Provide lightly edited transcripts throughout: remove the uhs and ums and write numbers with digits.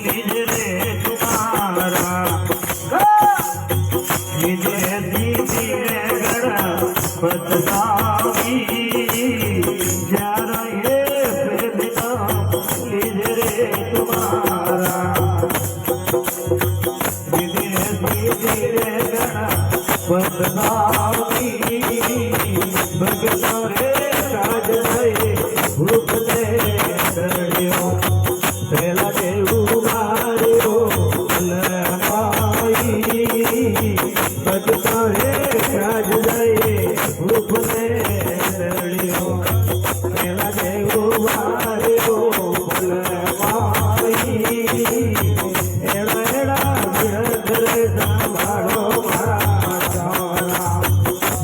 निज रे तुम्हारा निज दीदी रे गणपत स्वामी जरा ये प्रेमिका निज रे तुम्हारा निज दीदी रे गणपत स्वामी भगता रे काज रे रूप ले दर्दियों तेला देव मारियो लमाई भगता रे काज रे रूप ले दर्दियों तेला देव मारियो लमाई एड़ा एड़ा बिरध रे संभाळो मारा चोरा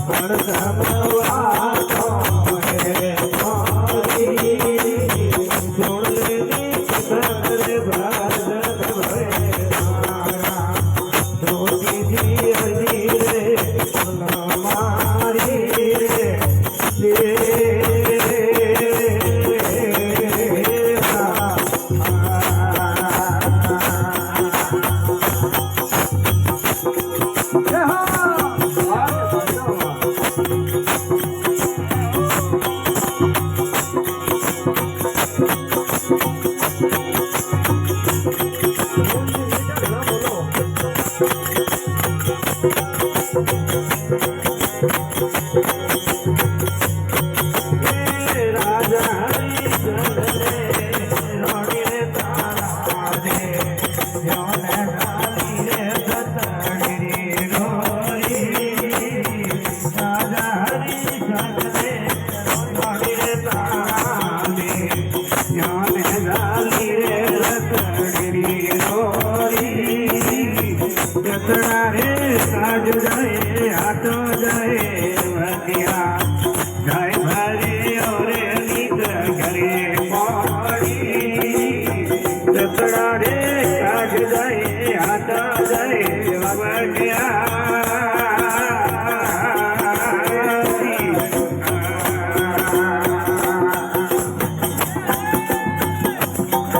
पण समवा काज जाए हाथ जाए वतिया जाए भरे और नीत करे पौड़ी जतड़ा रे काज जाए हाथ जाए वतिया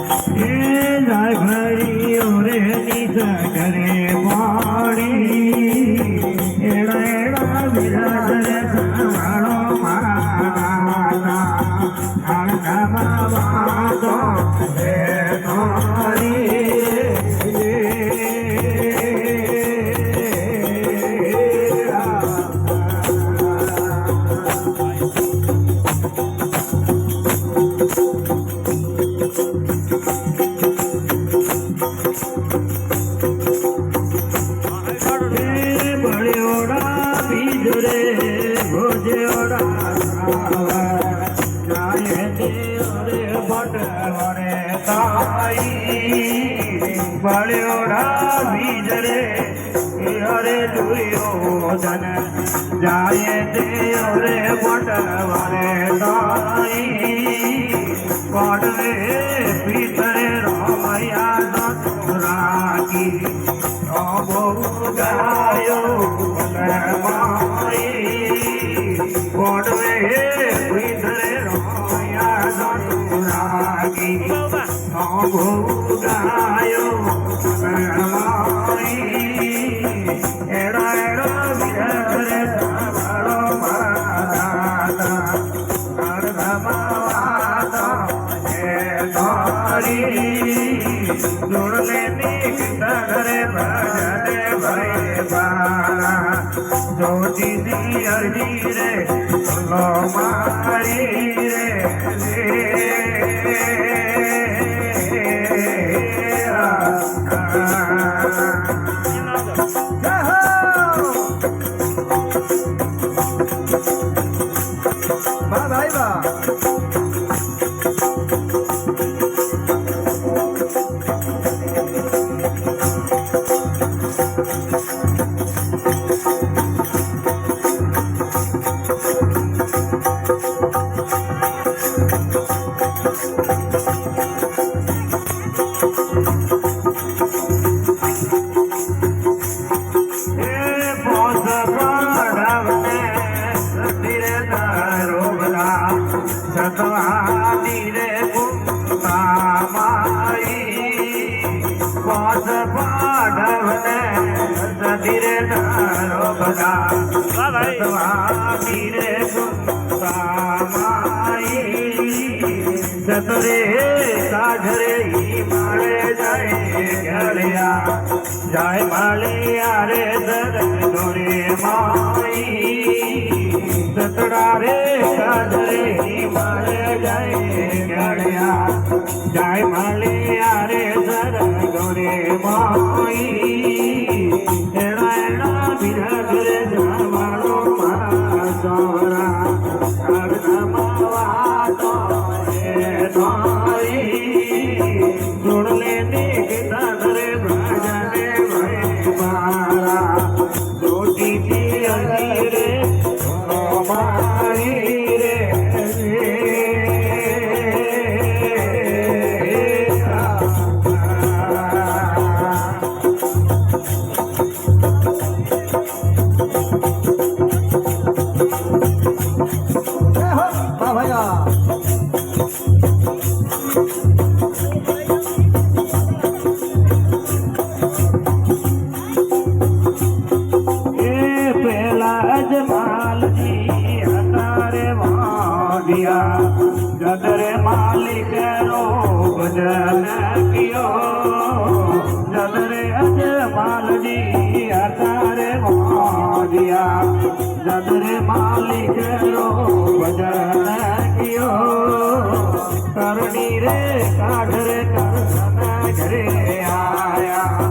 जाए भरी और नीत करे पौड़ी एड़ा एड़ा विराज रे संभाळो मारा तो हे तोरी बड़ोड़ा बीज रे हरे दुर्योधन जाए दे रे बटवारे ताई पड़े पीतरे रामया राखी गायो माई पड़े पीतरे रामया राखी गायो एड़ा एड़ा विरधरे संभाळो माता अर्धमावाता हे तोरी जुड़ले निकट घरे भजने भय बाला ज्योति दी अर्जी रे लो मारी रे भाई बा सतवानी रे माई પાસ પાડવને ધીરે ધારો બધા ધીરે સતરે કાઢરે માળે જાય માળિયા રે દરે માઈ સતડા રે કાઢરે માળે જાય માળિયા રે દરે માઈ એણા એણા બીરા ઘરે જવાળો મારા સોરા અર્ધમાવા તો જોડલે દેખતા ઘરે ભજને ભાઈ મારા જોટીથી અલી રે મારી રે જદરે માલિક રો ભજન કિયો જદરે અજમાલજી અતારે મોદિયા જદરે માલિક રો ભજન કિયો કરણી રે કાઢરે કરન ઘરે આયા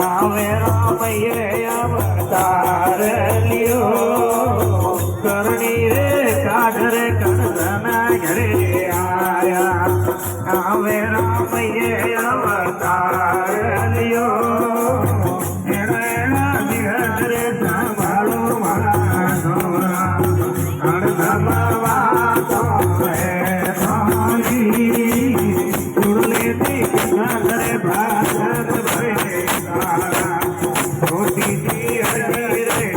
આવે રામયે અવતાર લ્યો કરણી રે કાઢરે કરન ઘરે આયા આવે રામયે અવતાર લ્યો એના દિગરે સંભાળો મારા સોરા અણધમવા તો ચૂડલે દીકરા ઘરે ભાગત ભરે તારા રોટીથી હરી રે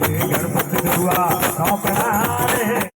ગણપતિ